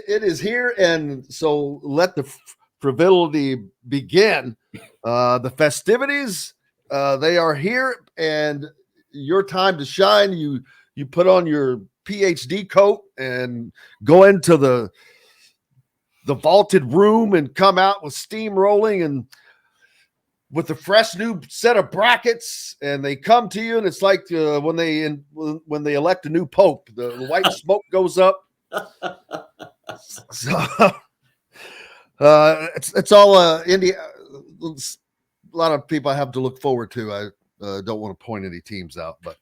it is here, and so let the frivolity begin. The festivities, they are here, and your time to shine. You put on your PhD coat and go into the vaulted room and come out with steam rolling and with a fresh new set of brackets, and they come to you, and it's like when they elect a new pope, the white smoke goes up. So it's all India. A lot of people I have to look forward to. I don't want to point any teams out, but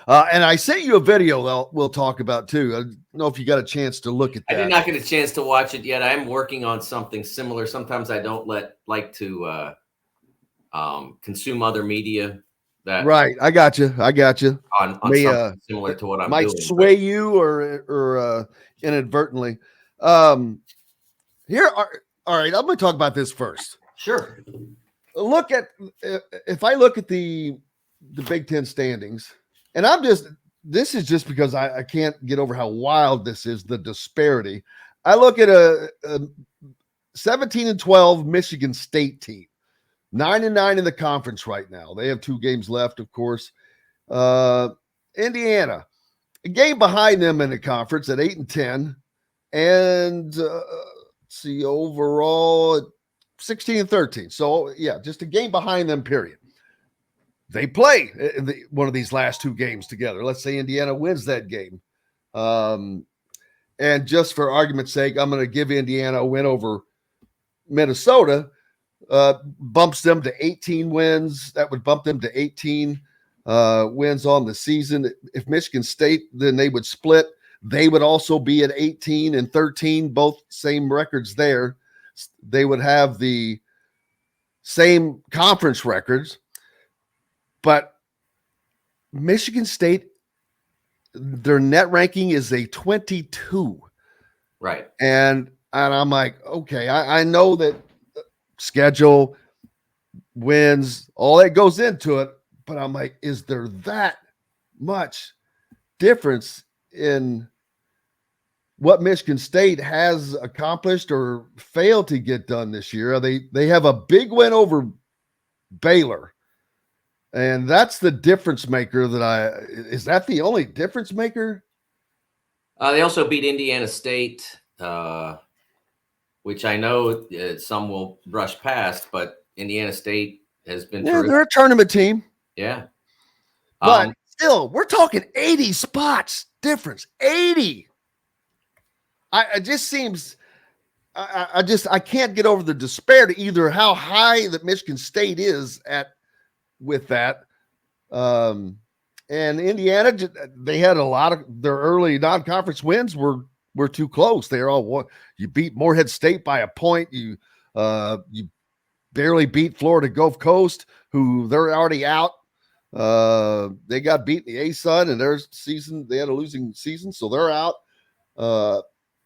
and I sent you a video that we'll talk about too. I don't know if you got a chance to look at that. I did not get a chance to watch it yet. I'm working on something similar. Sometimes I don't like to consume other media. That right. I got you. On something similar to what I'm might doing. Sway you or inadvertently. Here are all right. I'm going to talk about this first. Sure. If I look at the Big Ten standings, and this is just because I can't get over how wild this is, the disparity. I look at a 17-12 Michigan State team, 9-9 in the conference right now. They have 2 games left, of course. Indiana, a game behind them in the conference at 8-10, and see overall 16-13. So yeah, just a game behind them. Period. They play in one of these last 2 games together. Let's say Indiana wins that game. And just for argument's sake, I'm going to give Indiana a win over Minnesota, bumps them to 18 wins. That would bump them to 18 wins on the season. If Michigan State, then they would split. They would also be at 18-13, both same records there. They would have the same conference records. But Michigan State, their net ranking is a 22. Right. And I'm like, okay, I know that schedule, wins, all that goes into it. But I'm like, is there that much difference in what Michigan State has accomplished or failed to get done this year? They have a big win over Baylor. And that's the difference maker is that the only difference maker? They also beat Indiana State, which I know some will brush past, but Indiana State has been terrific. They're a tournament team. Yeah. But still, we're talking 80 spots difference. 80. It just seems I can't get over the disparity, either how high that Michigan State is with that. And Indiana, they had a lot of their early non-conference wins were too close. They're all one. You beat Morehead State by a point. You barely beat Florida Gulf Coast, who they're already out. They got beat in the A-Sun in their season. They had a losing season, so they're out.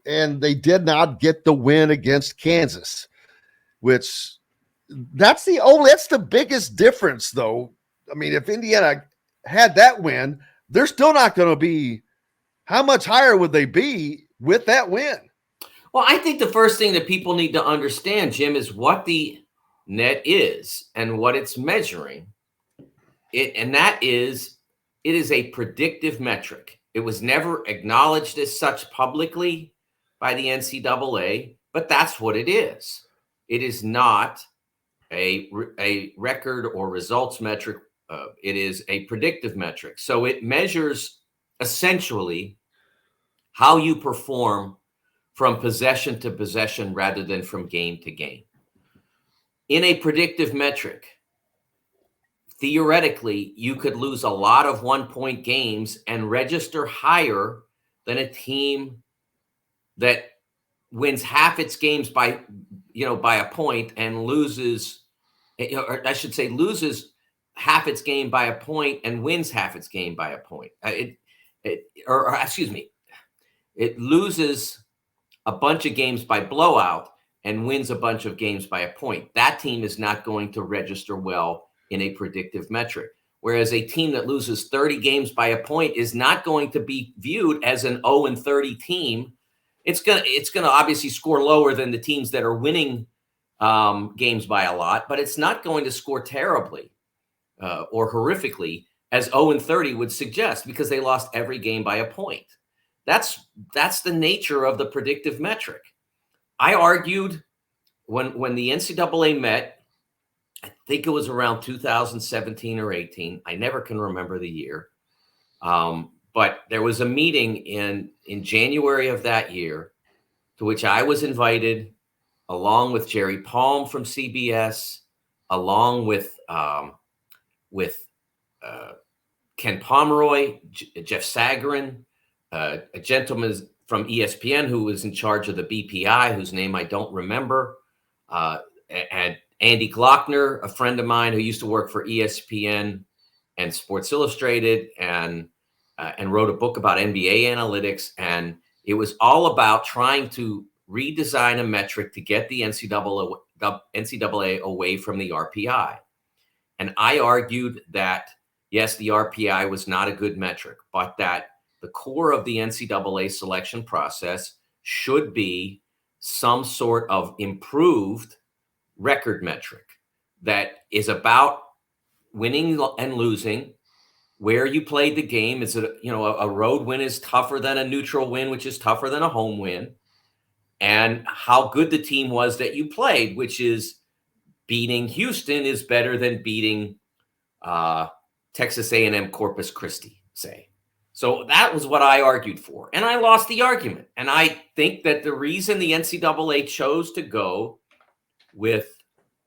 And they did not get the win against Kansas, which that's the biggest difference, though. I mean, if Indiana had that win, they're still not going to be. How much higher would they be with that win? Well, I think the first thing that people need to understand, Jim, is what the net is and what it's measuring. It is a predictive metric. It was never acknowledged as such publicly by the NCAA, but that's what it is. It is not a record or results metric. It is a predictive metric. So it measures essentially how you perform from possession to possession rather than from game to game. In a predictive metric, theoretically, you could lose a lot of 1-point games and register higher than a team that wins half its games by a point and loses half its game by a point and wins half its game by a point. It loses a bunch of games by blowout and wins a bunch of games by a point. That team is not going to register well in a predictive metric. Whereas a team that loses 30 games by a point is not going to be viewed as an 0-30 team It's gonna obviously score lower than the teams that are winning games by a lot, but it's not going to score terribly or horrifically as 0-30 would suggest, because they lost every game by a point. That's the nature of the predictive metric. I argued when the NCAA met, I think it was around 2017 or 18. I never can remember the year. But there was a meeting in January of that year to which I was invited, along with Jerry Palm from CBS, along with Ken Pomeroy, Jeff Sagarin, a gentleman from ESPN who was in charge of the BPI, whose name I don't remember, and Andy Glockner, a friend of mine who used to work for ESPN and Sports Illustrated, and wrote a book about NBA analytics. And it was all about trying to redesign a metric to get the NCAA away from the RPI. And I argued that, yes, the RPI was not a good metric, but that the core of the NCAA selection process should be some sort of improved record metric that is about winning and losing, where you played the game. Is it, a road win is tougher than a neutral win, which is tougher than a home win, and how good the team was that you played, which is beating Houston is better than beating Texas A&M Corpus Christi, say. So that was what I argued for, and I lost the argument. And I think that the reason the NCAA chose to go with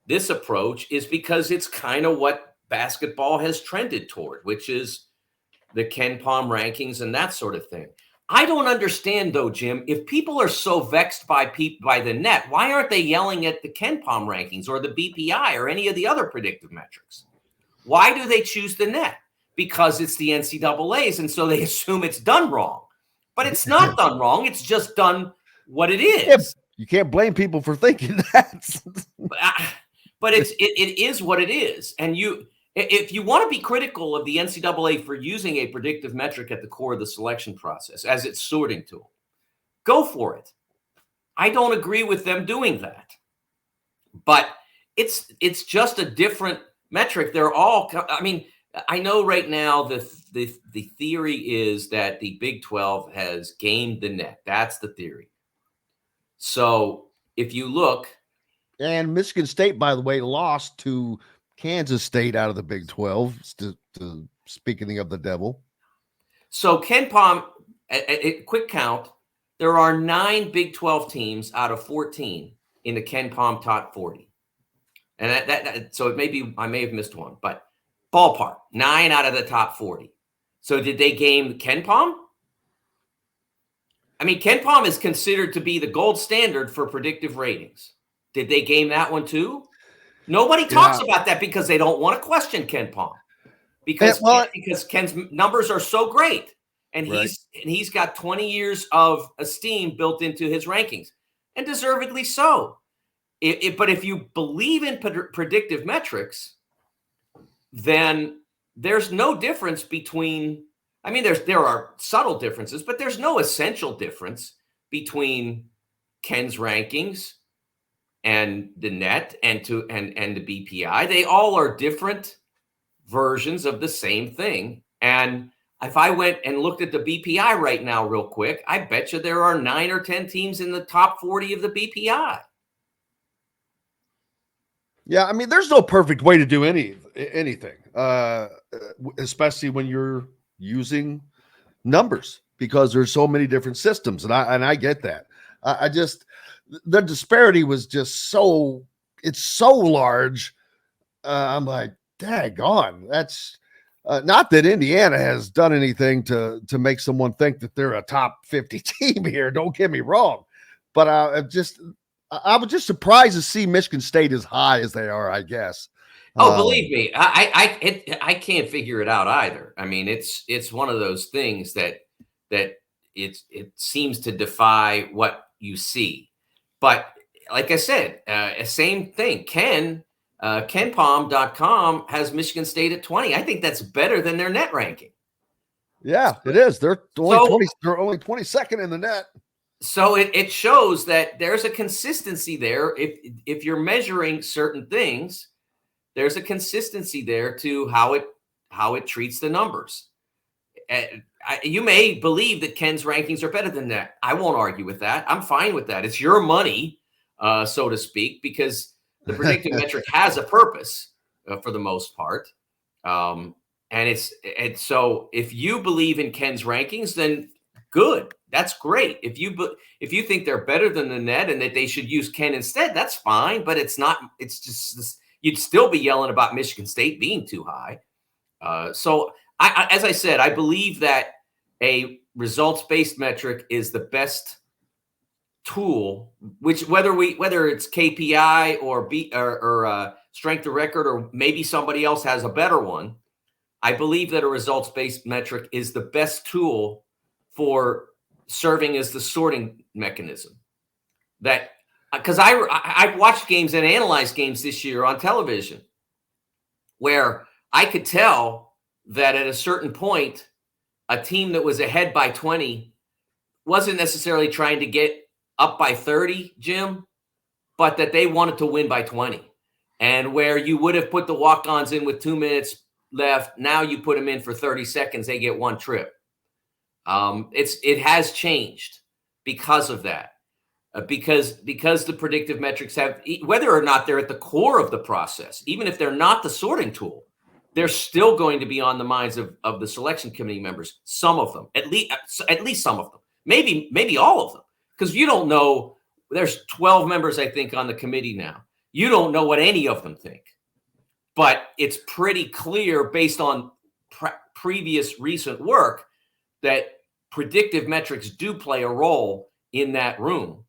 this approach is because it's kind of what basketball has trended toward, which is the Ken Pom rankings and that sort of thing. I don't understand, though, Jim, if people are so vexed by the net, why aren't they yelling at the Ken Pom rankings or the BPI or any of the other predictive metrics? Why do they choose the net? Because it's the NCAA's, and so they assume it's done wrong. But it's not done wrong. It's just done what it is. Yeah, you can't blame people for thinking that. But it is what it is. And if you want to be critical of the NCAA for using a predictive metric at the core of the selection process as its sorting tool, go for it. I don't agree with them doing that. But it's just a different metric. They're all, I know right now the theory is that the Big 12 has gamed the net. That's the theory. So if you look. And Michigan State, by the way, lost to Kansas State out of the Big 12, speaking of the devil. So Ken Pom, a quick count, there are 9 Big 12 teams out of 14 in the Ken Pom top 40. And so I may have missed one, but ballpark, 9 out of the top 40. So did they game Ken Pom? Ken Pom is considered to be the gold standard for predictive ratings. Did they game that one too? Nobody talks about that because they don't want to question Ken Pom. Because Ken's numbers are so great. And he's got 20 years of esteem built into his rankings. And deservedly so. But if you believe in predictive metrics, then there's no difference between, there are subtle differences, but there's no essential difference between Ken's rankings and the net and the BPI. They all are different versions of the same thing. And if I went and looked at the BPI right now real quick, I bet you there are 9 or 10 teams in the top 40 of the BPI. Yeah, there's no perfect way to do anything, especially when you're using numbers, because there's so mane different systems, and I get that. I just, the disparity was just it's so large. I'm like, daggone, that's not that Indiana has done anything to make someone think that they're a top 50 team here. Don't get me wrong, but I was just surprised to see Michigan State as high as they are, I guess. Oh, believe me, I can't figure it out either. It's one of those things that it seems to defy what you see. But like I said, same thing. KenPom.com has Michigan State at 20. I think that's better than their net ranking. Yeah, it is. They're only 22nd in the net. So it shows that there's a consistency there. If you're measuring certain things, there's a consistency there to how it treats the numbers. You may believe that Ken's rankings are better than that. I won't argue with that. I'm fine with that. It's your money, so to speak, because the predictive metric has a purpose for the most part. And so if you believe in Ken's rankings, then good. That's great. If you think they're better than the net and that they should use Ken instead, that's fine. But it's not. It's just you'd still be yelling about Michigan State being too high. So as I said, I believe that a results-based metric is the best tool, which whether it's KPI or strength of record, or maybe somebody else has a better one. I believe that a results-based metric is the best tool for serving as the sorting mechanism. That because I've watched games and analyzed games this year on television where I could tell that at a certain point, a team that was ahead by 20 wasn't necessarily trying to get up by 30, Jim, but that they wanted to win by 20. And where you would have put the walk-ons in with 2 minutes left, now you put them in for 30 seconds, they get one trip. It has changed because of that. Because the predictive metrics have, whether or not they're at the core of the process, even if they're not the sorting tool, they're still going to be on the minds of the selection committee members. Some of them, at least some of them, maybe all of them, because you don't know. There's 12 members, I think, on the committee now. You don't know what any of them think, but it's pretty clear based on previous recent work that predictive metrics do play a role in that room.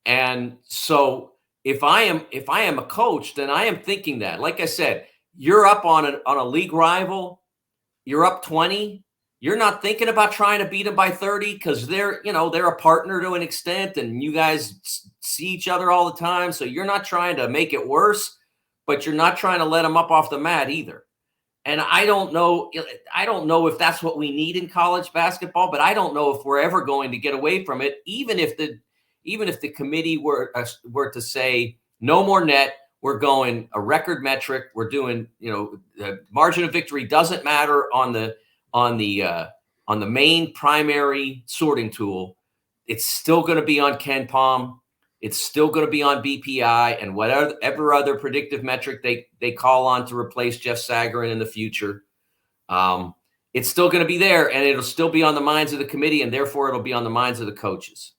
And so if I am a coach, then I am thinking that, like I said, you're up on a league rival, you're up 20. You're not thinking about trying to beat them by 30 because they're a partner to an extent and you guys see each other all the time. So you're not trying to make it worse, but you're not trying to let them up off the mat either. And I don't know if that's what we need in college basketball, but I don't know if we're ever going to get away from it, even if the committee were to say no more net. We're going a record metric. We're doing, the margin of victory doesn't matter on the main primary sorting tool. It's still going to be on Ken Palm. It's still going to be on BPI and whatever other predictive metric they call on to replace Jeff Sagarin in the future. It's still going to be there, and it'll still be on the minds of the committee, and therefore it'll be on the minds of the coaches.